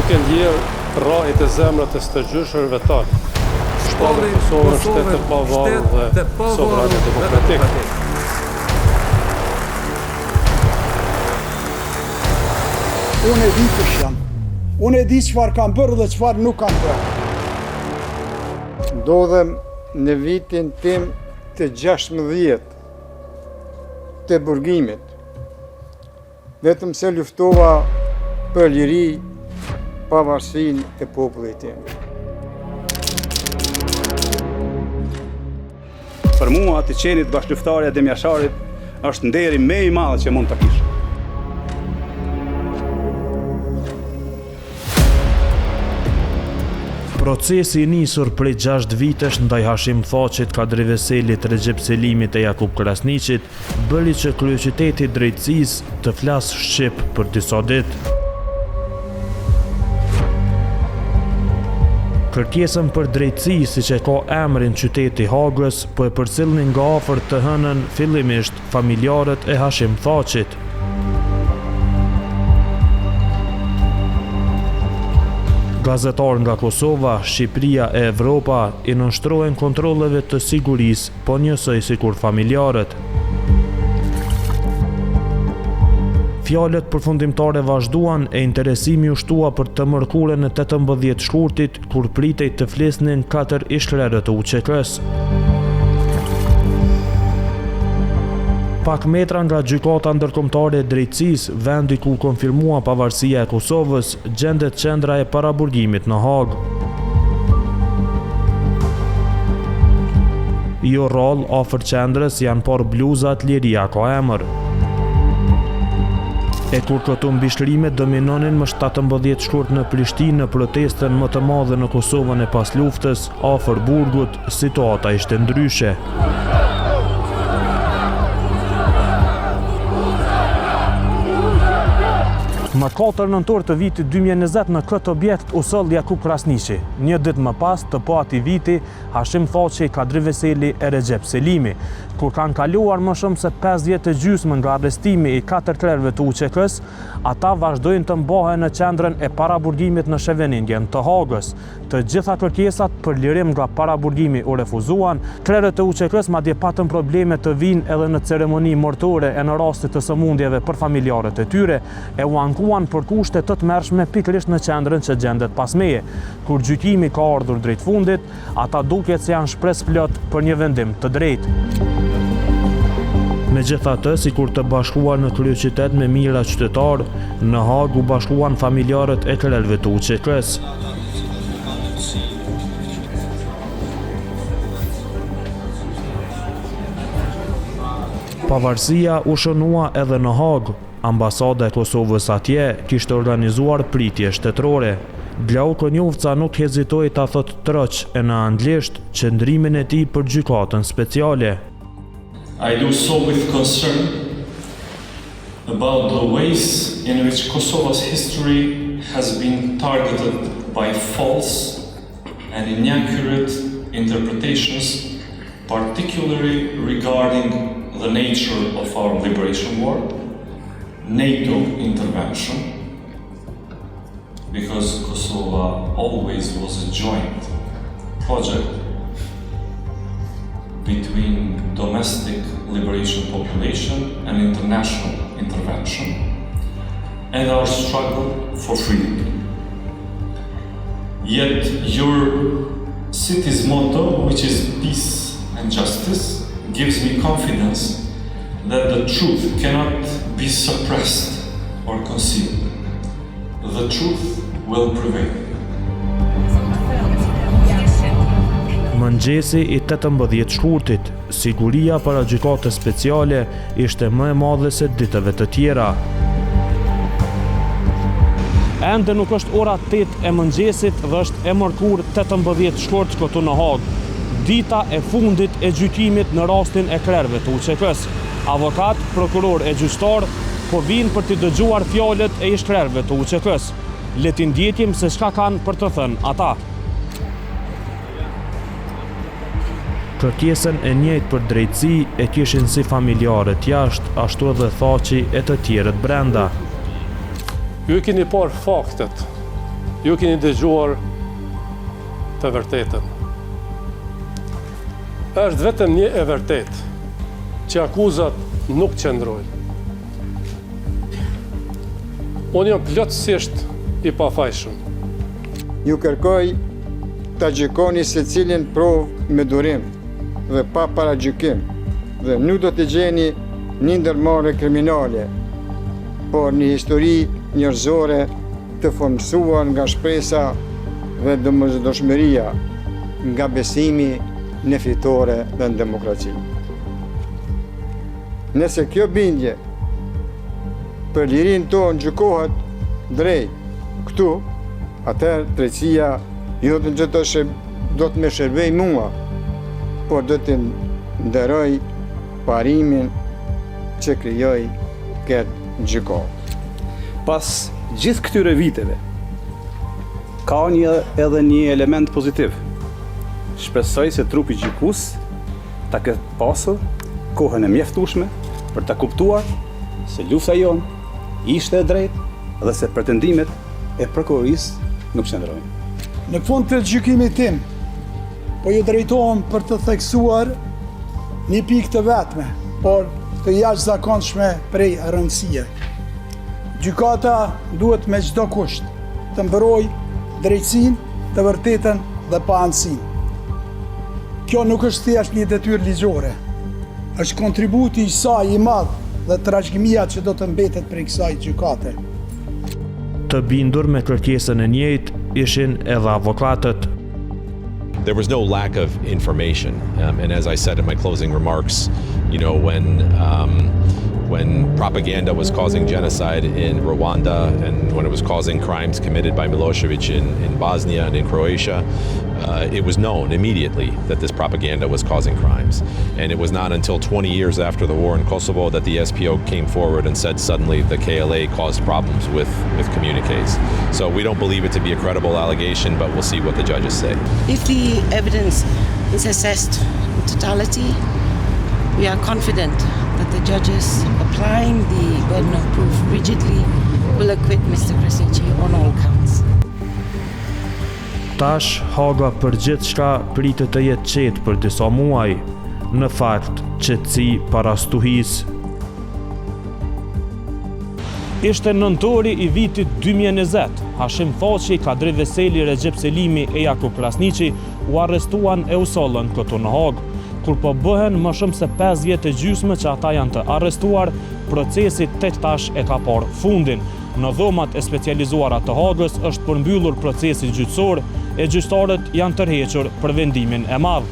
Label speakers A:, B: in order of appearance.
A: duke ndjerë rrahit e zemrat e stërgjyshërve tanë. Shtati Kosovën shtet të pavarur dhe sovran e demokratik.
B: Unë e di kush jam. Unë e di çfarë kam bërë dhe çfarë nuk kam bërë. Ndodhem në vitin tim të 16 të burgimit. Vetëm se luftova për liri, pavarësinë e popullit tim.
C: Për mua të qenit bashkëluftarja e Demjasharit është nderi më i madh që mund të kish.
D: Procesi i nisur prej 6 vitesh ndaj Hashim Thaçit, Kadri Veselit, Recep Selimit e Jakub Krasniqit bëri që kryeqyteti i drejtësisë të flasë shqip për disa ditë. Kërkesën për drejtësi, siç e ka emrin qyteti Hagës, po e përcjellnin nga afër të hënën fillimisht familjarët e Hashim Thaçit. Gazetarë nga Kosova, Shqipëria e Evropa i nënshtrohen kontrolleve të sigurisë, po njësoj sikur familjarët. Fjalët përfundimtare vazhduan e interesimi u shtua për të mërkurën e 18 shkurtit, kur pritej të flisnin 4 ish-krerë të UÇK-s. Pak metra nga gjykata ndërkombëtare e drejtësisë, vendi ku konfirmua pavarësia e Kosovës, gjendet qendra e paraburgimit në Hagë. Jo rrallë afër qendrës janë por bluzat Liria ka emër. E kur këto mbishtrime dominonin më 17 shkurt në Prishtinë në protestën më të madhe në Kosovën e pas luftës, afër burgut, situata ishte ndryshe. Më 4 nëntor të vitit 2020 në këtë objekt u soll Jakub Krasniqi. Një ditë më pas të po ati viti, Hashim Thaçi, Kadri Veseli e Recep Selimi. Kur kanë kaluar më shumë se 5 vjet e gjysmë nga arrestimi i 4 krerëve të UÇK-s, ata vazhdojnë të mbahen në qendrën e paraburgimit në Shevenindjen të Hagës. Të gjitha kërkesat për lirim nga paraburgimi u refuzuan. Krerët e UÇK-s madje patën probleme të vinë edhe në ceremoni mortore e në rastit të sëmundjeve për familjarët e tyre, e u ankuan për kushte të tmerrshme pikërisht në qendrën që gjendet pas meje. Kur gjykimi ka ardhur drejt fundit, ata duket se janë shpresë plot për një vendim të drejtë. Megjithatë, sikur të bashkuar në kryeqytet me mijëra qytetarë, në Hagë u bashkuan familjarët e krerëve të UÇK-s. Pavarësia u shënua edhe në Hagë. Ambasada e Kosovës atje kishte organizuar pritje shtetërore. Glauko Njofca nuk hezitoi ta thotë troq e në anglisht qëndrimin e tij për gjykatën speciale.
E: I do so with concern about the ways in which Kosova's history has been targeted by false and inaccurate interpretations, particularly regarding the nature of our liberation war, NATO intervention, because Kosovo always was a joint project between domestic liberation population and international intervention, and our struggle for freedom. Yet your city's motto, which is peace and justice, gives me confidence that the truth cannot be suppressed or concealed. The truth will prevail.
D: Mëngjesi i 18 shkurtit, siguria para gjykatës speciale ishte më e madhe se ditëve të tjera. Ende nuk është ora 8 e mëngjesit dhe është e mërkur 18 shkurt këtu në Hagë. Dita e fundit e gjykimit në rastin e krerëve të UÇK-s. Avokat, prokuror e gjyqtar po vinë për të dëgjuar fjalët e ish-krerëve të UÇK-s. Le të ndjekim se çka kanë për të thënë ata. Kërkesën e njëjtë për drejtësi e kishin si familjarët jashtë, ashtu edhe Thaçi e të tjerët brenda.
A: Ju keni parë faktet Ju keni dëgjuar të vërtetën. Është vetëm një e vërtet që akuzat nuk qëndrojnë. Unë jam plotësisht i pafajshëm.
F: Ju kërkoj të gjykoni se cilin provë me durim dhe pa paragjykim dhe nuk do të gjeni një ndërmarrje kriminale, por një histori njerëzore të formësuar nga shpresa dhe domosdoshmëria, nga besimi në fitore dhe në demokraci. Nëse kjo bindje për lirinë tonë gjykohet drejt këtu, atëherë drejtësia jo do të më shërbej mua, por do të nderoj parimin që krijoj këtë gjykatë.
C: Pas gjithë këtyre viteve, ka edhe një element pozitiv. Shpresoj se trupi gjykues ta ketë pasur kohën e mjaftueshme për ta kuptuar se lufta jonë ishte e drejtë dhe se pretendimet e prokurorisë nuk qëndrojnë.
B: Në fund të gjykimit tim, po ju drejtohem për të theksuar një pikë të vetme, por të jashtëzakonshme prej rëndësie. Gjykata duhet me çdo kusht të mbrojë drejtësinë, të vërtetën dhe paansësinë. Kjo nuk është thjesht një detyrë ligjore, është kontributi i saj i madh dhe trashëgimia që do të mbetet prej kësaj gjykate.
D: Të bindur me kërkesën e njëjtë ishin edhe avokatët.
G: There was no lack of information, and as I said in my closing remarks, when propaganda was causing genocide in Rwanda and when it was causing crimes committed by Milosevic in Bosnia and in Croatia, it was known immediately that this propaganda was causing crimes. And it was not until 20 years after the war in Kosovo that the SPO came forward and said suddenly the KLA caused problems with communiques. So we don't believe it to be a credible allegation, but we'll see what the judges say.
H: If the evidence is assessed in totality, we are confident that the judges, applying the burden of proof rigidly, will acquit Mr. Krasniqi on all counts.
D: Tash, Haga për gjithçka pritet të jetë qetë për disa muaj, në fakt qetësi para stuhisë. Ishte nëntori i vitit 2020, Hashim Thaçi, Kadri Veseli, Recep Selimi e Jakub Krasniqi u arrestuan e u sollën këtu në Hagë. Kur po bëhen më shumë se 5 vjet e gjysmë që ata janë të arrestuar, procesi tek tash e ka parë fundin. Në dhomat e specializuara të Hagës është përmbyllur procesi gjyqësor e gjyqtarët janë tërhequr për vendimin e madh.